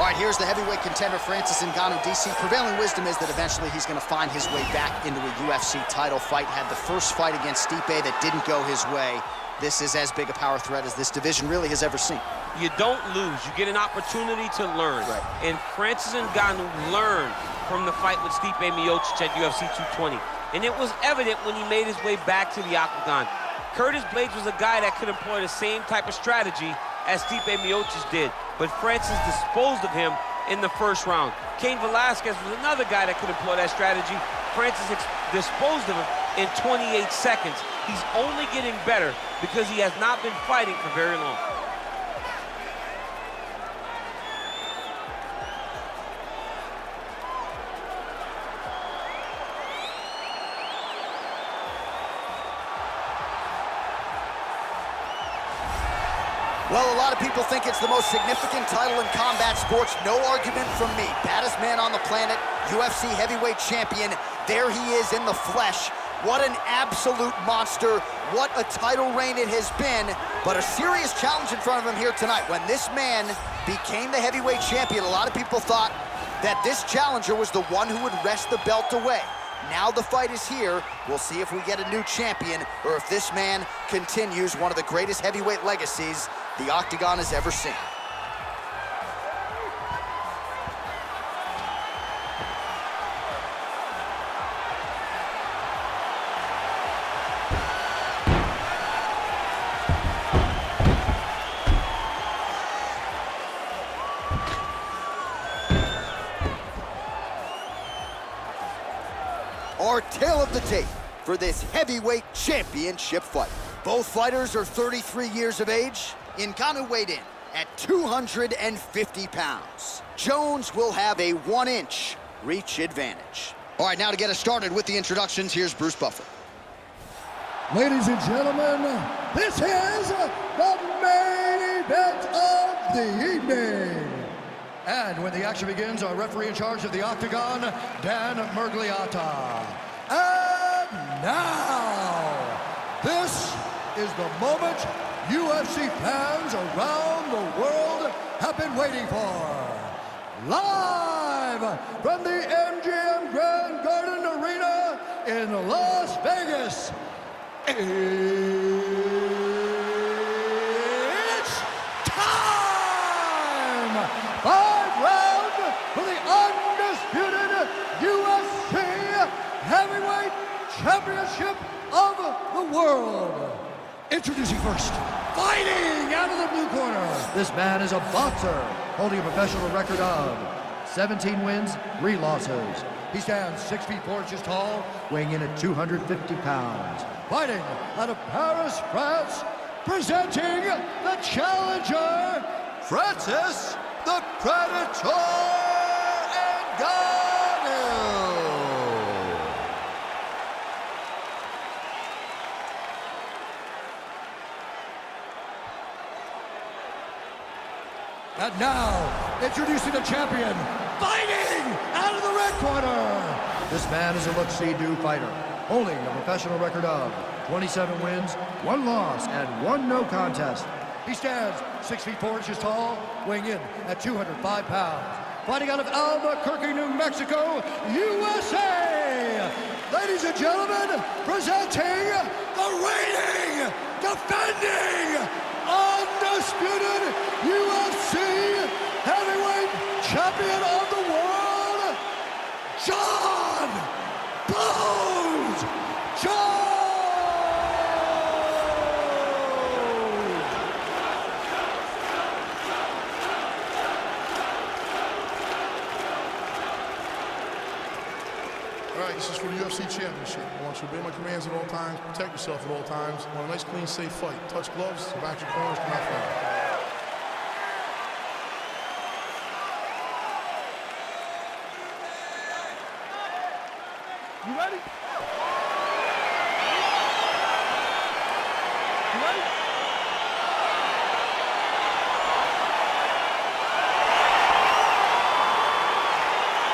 All right, here's the heavyweight contender, Francis Ngannou, DC. Prevailing wisdom is that eventually he's going to find his way back into a UFC title fight. Had the first fight against Stipe that didn't go his way. This is as big a power threat as this division really has ever seen. You don't lose. You get an opportunity to learn. Right. And Francis Ngannou learned from the fight with Stipe Miocic at UFC 220. And it was evident when he made his way back to the octagon. Curtis Blaydes was a guy that could employ the same type of strategy as Stipe Miocic did, but Francis disposed of him in the first round. Cain Velasquez was another guy that could employ that strategy. Francis disposed of him in 28 seconds. He's only getting better because he has not been fighting for very long. Well, a lot of people think it's the most significant title in combat sports. No argument from me. Baddest man on the planet, UFC heavyweight champion. There he is in the flesh. What an absolute monster. What a title reign it has been. But a serious challenge in front of him here tonight. When this man became the heavyweight champion, a lot of people thought that this challenger was the one who would wrest the belt away. Now the fight is here. We'll see if we get a new champion or if this man continues one of the greatest heavyweight legacies the Octagon has ever seen. Our tale of the tape for this heavyweight championship fight. Both fighters are 33 years of age. Ngannou weighed in at 250 pounds. Jones will have a 1-inch reach advantage. All right, now to get us started with the introductions, here's Bruce Buffer. Ladies and gentlemen, this is the main event of the evening. And when the action begins, our referee in charge of the Octagon, Dan Murgliata. And now, this is the moment UFC fans around the world have been waiting for. Live from the MGM Grand Garden Arena in Las Vegas, it's time! 5 rounds for the undisputed UFC Heavyweight Championship of the world. Introducing first, fighting out of the blue corner. This man is a boxer, holding a professional record of 17 wins, 3 losses. He stands 6 feet 4 inches tall, weighing in at 250 pounds. Fighting out of Paris, France, presenting the challenger, Francis the Predator Ngannou. And now, introducing the champion, fighting out of the red corner. This man is a look-see-do fighter, holding a professional record of 27 wins, 1 loss, and 1 no contest. He stands 6 feet 4 inches tall, weighing in at 205 pounds. Fighting out of Albuquerque, New Mexico, USA. Ladies and gentlemen, presenting the reigning, defending, undisputed UFC heavyweight champion of the world, John Bones Jones! All right, this is for the UFC Championship. I want you to obey my commands at all times, protect yourself at all times. I want a nice, clean, safe fight. Touch gloves, back your corners, come out fight. You ready? You ready?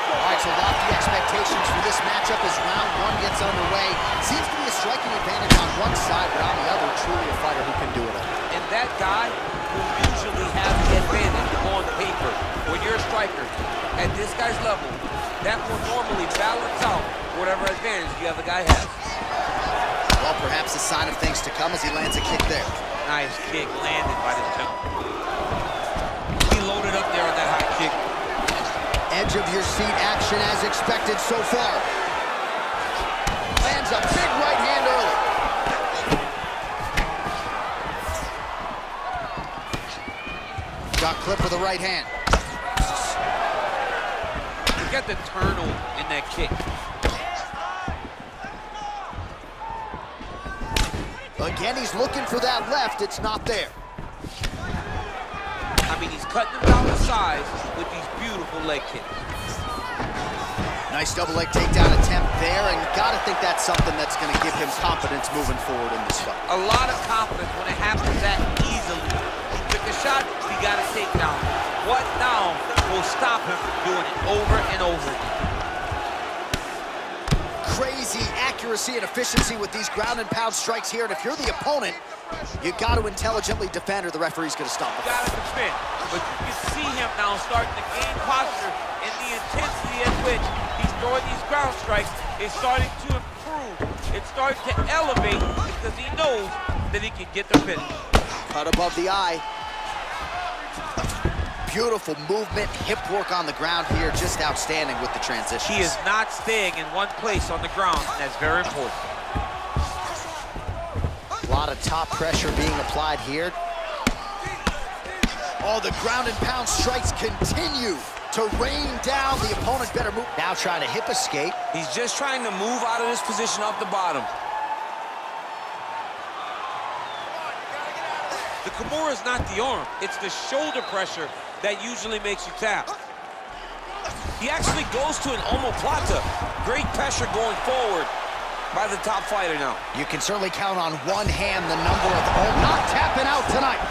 All right, so lofty expectations for this matchup as round 1 gets underway. Seems to be a striking advantage on one side, but on the other, truly a fighter who can do it all. And that guy will usually have the advantage on paper. when you're a striker at this guy's level, that will normally balance out whatever advantage the other guy has. Well, perhaps a sign of things to come as he lands a kick there. Nice kick landed by this gentleman. He loaded up there on that high kick. Edge of your seat action as expected so far. Lands a big right hand early. Got clip with the right hand. Look at the turtle in that kick. Again, he's looking for that left. It's not there. I mean, he's cutting them down to size with these beautiful leg kicks. Nice double leg takedown attempt there, and you gotta think that's something that's gonna give him confidence moving forward in this fight. A lot of confidence when it happens that easily. He took a shot, he got a takedown. What now will stop him from doing it over and over again? Crazy accuracy and efficiency with these ground and pound strikes here, and if you're the opponent, you got to intelligently defend or the referee's going to stop it. You got to defend, but you can see him now starting to gain posture, and the intensity at which he's throwing these ground strikes is starting to improve. It's starting to elevate because he knows that he can get the finish. Cut above the eye. Beautiful movement, hip work on the ground here, just outstanding with the transitions. He is not staying in one place on the ground, and that's very important. A lot of top pressure being applied here. Oh, the ground and pound strikes continue to rain down. The opponent better move. Now trying to hip escape. He's just trying to move out of this position off the bottom. The Kimura is not the arm, it's the shoulder pressure that usually makes you tap. He actually goes to an omoplata. Great pressure going forward by the top fighter now. You can certainly count on one hand the number of... Oh, not tapping out tonight.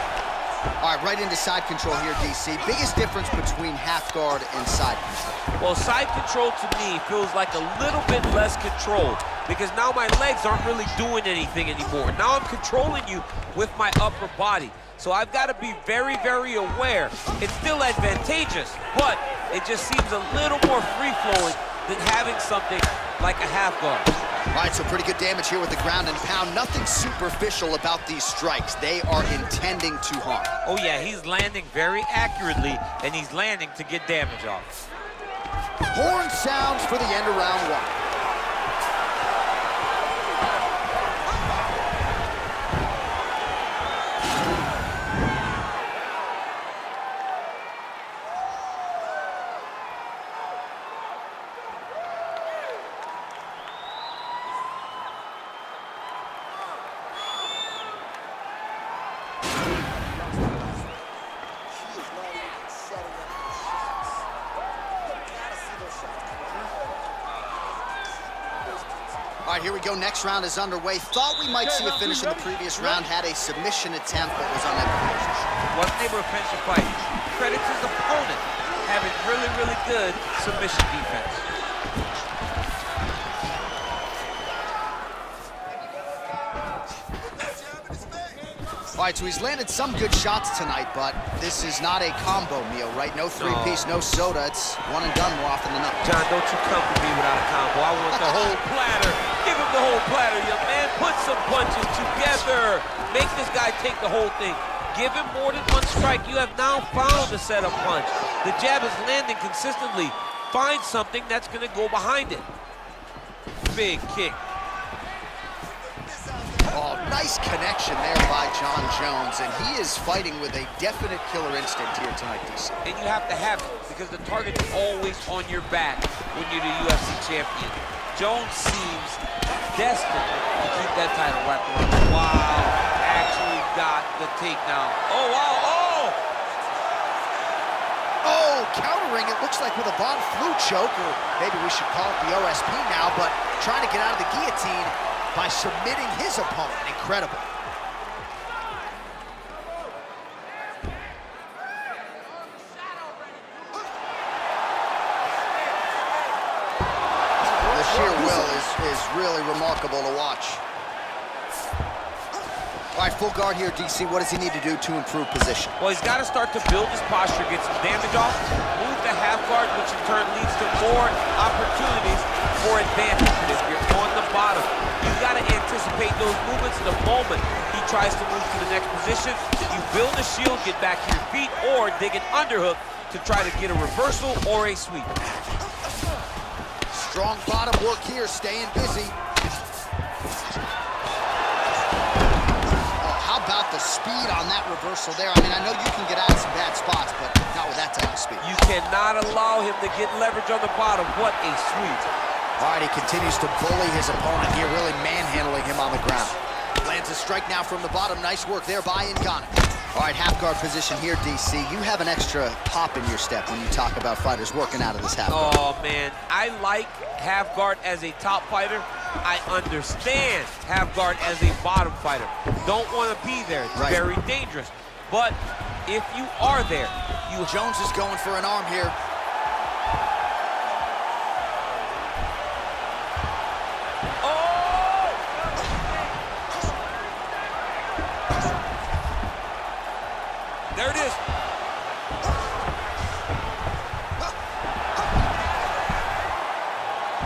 All right, right into side control here, DC. Biggest difference between half guard and side control? Well, side control to me feels like a little bit less control because now my legs aren't really doing anything anymore. Now I'm controlling you with my upper body. So I've got to be very, very aware. It's still advantageous, but it just seems a little more free-flowing than having something like a half guard. All right, so pretty good damage here with the ground and pound. Nothing superficial about these strikes. They are intending to harm. Oh yeah, he's landing very accurately, and he's landing to get damage off. Horn sounds for the end of round one. All right, here we go. Next round is underway. Thought we might see a finish in the previous round. Had a submission attempt, but was unable to finish. Wasn't able to finish the fight. Credit to his opponent having really, really good submission defense. All right, so he's landed some good shots tonight, but this is not a combo meal, right? No three-piece, no soda. It's one and done more often than not. John, don't you come to me without a combo. I want the whole platter. Give him the whole platter, young man. Put some punches together. Make this guy take the whole thing. Give him more than one strike. You have now found a setup punch. The jab is landing consistently. Find something that's going to go behind it. Big kick. Oh, nice connection there by John Jones, and he is fighting with a definite killer instinct here tonight, DC. And you have to have it, because the target is always on your back when you're the UFC champion. Jones seems destined to keep that title wrapped around him. Wow, actually got the takedown. Oh, wow, oh! Oh, countering, it looks like with a Von Flue choke, or maybe we should call it the OSP now, but trying to get out of the guillotine by submitting his opponent. Incredible. The sheer will is really remarkable to watch. All right, full guard here, DC. What does he need to do to improve position? Well, he's got to start to build his posture, get some damage off, move the half guard, which in turn leads to more opportunities for advantage. And if you're on the bottom, you got to anticipate those movements the moment he tries to move to the next position. You build a shield, get back to your feet, or dig an underhook to try to get a reversal or a sweep. Strong bottom work here, staying busy. About the speed on that reversal there. I mean, I know you can get out of some bad spots, but not with that type of speed. You cannot allow him to get leverage on the bottom. What a sweep. All right, he continues to bully his opponent here, really manhandling him on the ground. Lands a strike now from the bottom. Nice work there by Ngannou. All right, half guard position here, DC. You have an extra pop in your step when you talk about fighters working out of this half guard. Oh, man. I like half guard as a top fighter. I understand half guard as a bottom fighter. Don't want to be there. It's very dangerous. But if you are there, Jones is going for an arm here. Oh! There it is.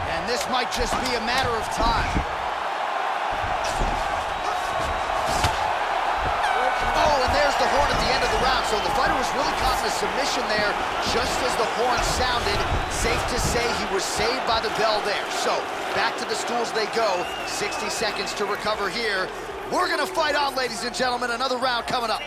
And this might just be a matter of time. Oh, and there's the horn at the end of the round. So the fighter was really caught in a submission there just as the horn sounded. Safe to say he was saved by the bell there. So back to the stools they go. 60 seconds to recover here. We're going to fight on, ladies and gentlemen. Another round coming up.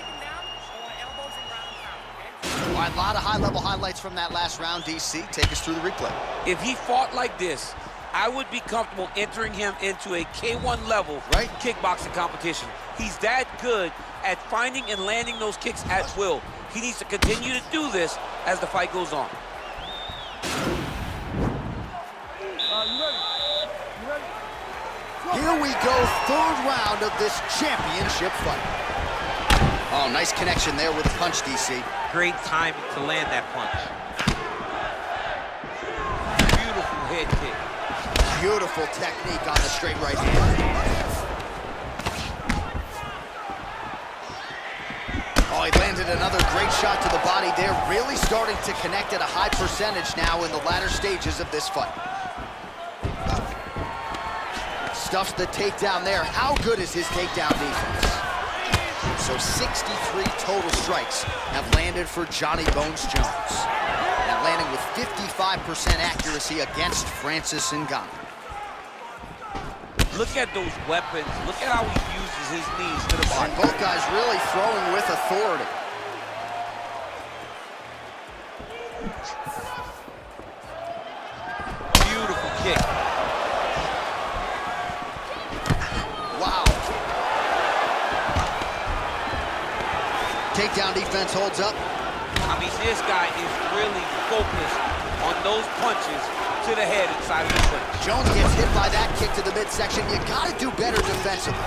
All right, a lot of high-level highlights from that last round, DC. Take us through the replay. If he fought like this, I would be comfortable entering him into a K1 level kickboxing competition. He's that good at finding and landing those kicks at will. He needs to continue to do this as the fight goes on. Here we go, third round of this championship fight. Oh, nice connection there with the punch, DC. Great timing to land that punch. Beautiful head kick. Beautiful technique on the straight right hand. Oh, he landed another great shot to the body there. Really starting to connect at a high percentage now in the latter stages of this fight. Stuffs the takedown there. How good is his takedown defense? So 63 total strikes have landed for Johnny Bones Jones. And landing with 55% accuracy against Francis Ngannou. Look at those weapons. Look at how he uses his knees to the body. And both guys really throwing with authority. Beautiful kick. Wow. Takedown defense holds up. I mean, this guy is really focused on those punches to the head inside of the clinch. Jones gets hit by that kick to the midsection. You gotta do better defensively.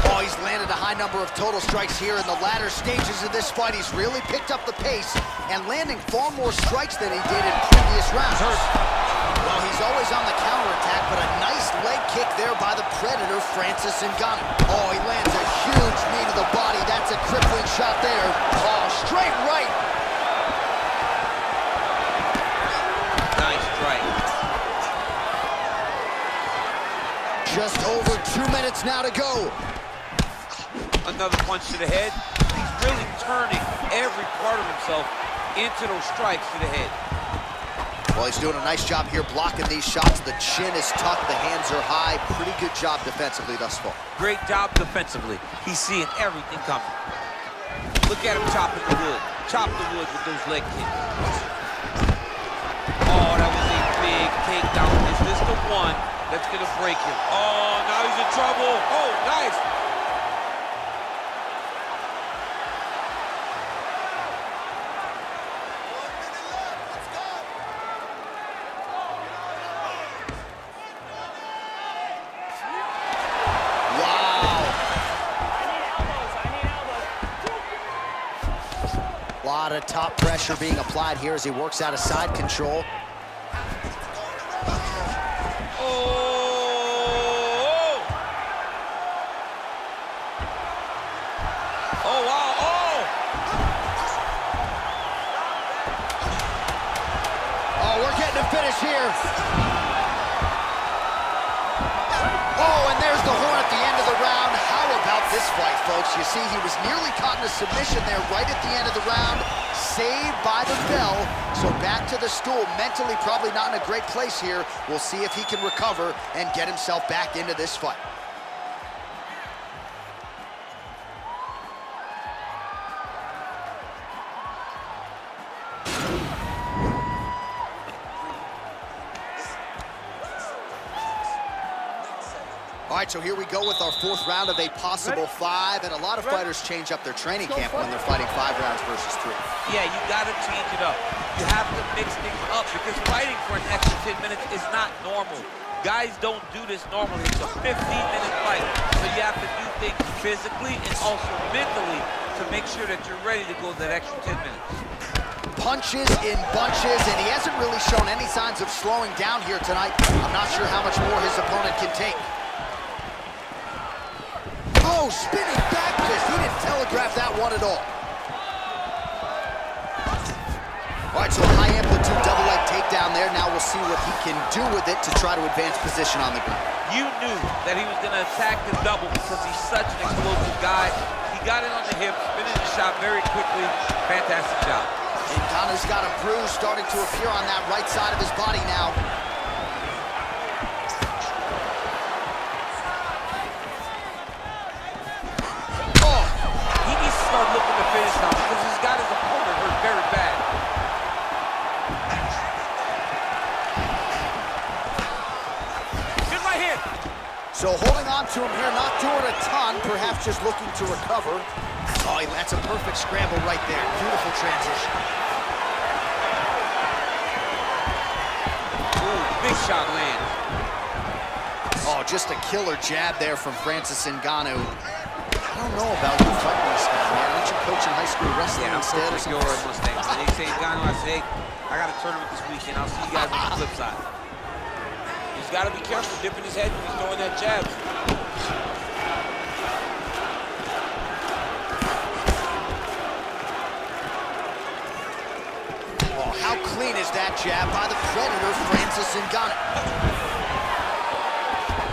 Oh, he's landed a high number of total strikes here in the latter stages of this fight. He's really picked up the pace and landing far more strikes than he did in previous rounds. Well, he's always on the counterattack, but a nice leg kick there by the Predator, Francis Ngannou. Oh, he lands a huge knee to the body. That's a crippling shot there. Oh, straight right. Nice strike. Just over 2 minutes now to go. Another punch to the head. He's really turning every part of himself into those strikes to the head. Well, he's doing a nice job here blocking these shots. The chin is tucked, the hands are high. Pretty good job defensively thus far. Great job defensively. He's seeing everything coming. Look at him chopping the wood. Chop the wood with those leg kicks. Oh, that was a big takedown. Is this the one that's going to break him? Oh, now he's in trouble. Oh, nice. A lot of top pressure being applied here as he works out of side control. Oh! Oh, wow, oh! Oh, we're getting a finish here. Oh, and there's the horn at the end of the round. How about this fight, folks? You see, he was nearly caught in a submission there right at the end of the round. Saved by the bell. So back to the stool. Mentally probably not in a great place here. We'll see if he can recover and get himself back into this fight. All right, so here we go with our fourth round of a possible 5, and a lot of fighters change up their training camp when they're fighting 5 rounds versus 3. Yeah, you gotta change it up. You have to mix things up because fighting for an extra 10 minutes is not normal. Guys don't do this normally. It's a 15-minute fight, so you have to do things physically and also mentally to make sure that you're ready to go that extra 10 minutes. Punches in bunches, and he hasn't really shown any signs of slowing down here tonight. I'm not sure how much more his opponent can take. Oh, spinning back fist. He didn't telegraph that one at all. All right, so a high-amplitude double-leg takedown there. Now we'll see what he can do with it to try to advance position on the ground. You knew that he was going to attack the double because he's such an explosive guy. He got it on the hip, finished the shot very quickly. Fantastic job. Ngannou's got a bruise starting to appear on that right side of his body now. Start looking to finish now because he's got his opponent hurt very bad. Good right hand. So holding on to him here, not doing a ton, perhaps just looking to recover. Oh, that's a perfect scramble right there. Beautiful transition. Ooh, big shot lands. Oh, just a killer jab there from Francis Ngannou. I don't know about you fighting this guy, man. Aren't you coaching high school wrestling instead or something? Yeah, I'm Mustang. When they say Ngannou, I say, hey, I got a tournament this weekend. I'll see you guys on the flip side. He's got to be careful dipping his head when he's throwing that jab. Oh, how clean is that jab by the Predator, Francis Ngannou?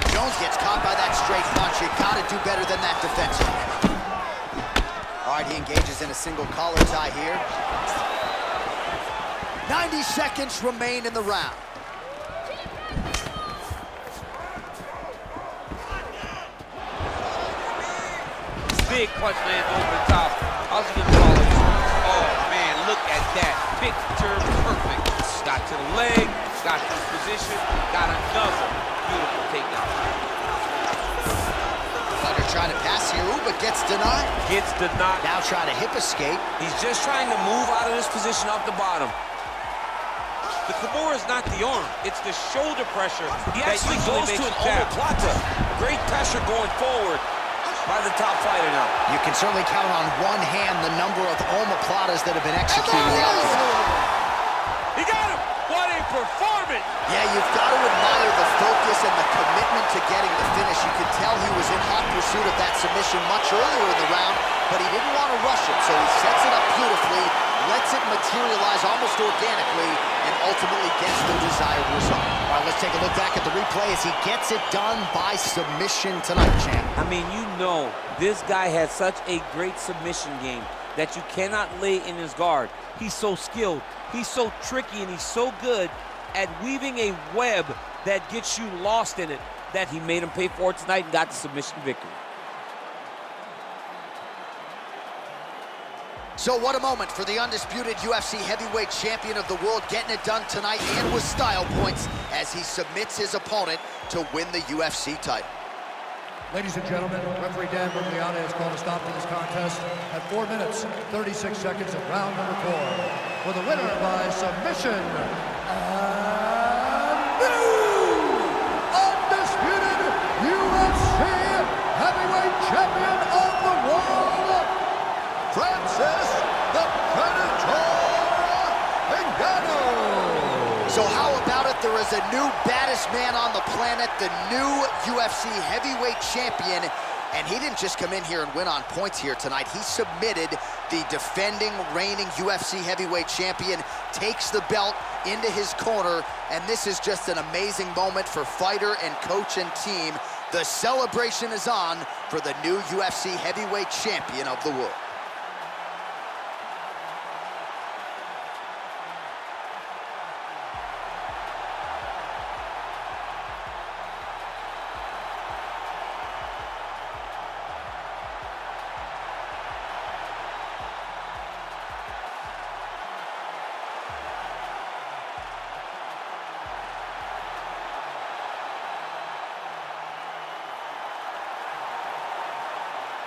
Jones gets caught by that straight punch. You gotta do better than that defensively. All right, he engages in a single collar tie here. 90 seconds remain in the round. Big punch lands over the top. How's he gonna call it? Oh man, look at that. Picture perfect. Got to the leg, got to the position, got another beautiful takedown. Fighter trying to pass here, ooh, but gets denied. Gets denied. Now trying to hip escape. He's just trying to move out of this position off the bottom. The Kimura is not the arm, it's the shoulder pressure. He actually goes to an omoplata. Great pressure going forward by the top fighter now. You can certainly count on one hand the number of omoplatas that have been executed. He got him! What a performance! Yeah, you've got to admire the focus and the commitment to getting the finish. You could tell he was in hot pursuit of that submission much earlier in the round, but he didn't want to rush it, so he sets it up beautifully, lets it materialize almost organically, and ultimately gets the desired result. All right, let's take a look back at the replay as he gets it done by submission tonight, champ. I mean, you know, this guy has such a great submission game that you cannot lay in his guard. He's so skilled, he's so tricky, and he's so good at weaving a web that gets you lost in it that he made him pay for it tonight and got the submission victory. So what a moment for the undisputed UFC heavyweight champion of the world, getting it done tonight and with style points as he submits his opponent to win the UFC title. Ladies and gentlemen, referee Dan Bugliana has called a stop to this contest at 4 minutes, 36 seconds of round number 4. For the winner by submission, and new undisputed UFC heavyweight champion of the world, Francis the Predator Ngannou. So how about it? There is a new baddest man on the planet, the new UFC heavyweight champion. And he didn't just come in here and win on points here tonight. He submitted the defending, reigning UFC heavyweight champion, takes the belt into his corner, and this is just an amazing moment for fighter and coach and team. The celebration is on for the new UFC heavyweight champion of the world.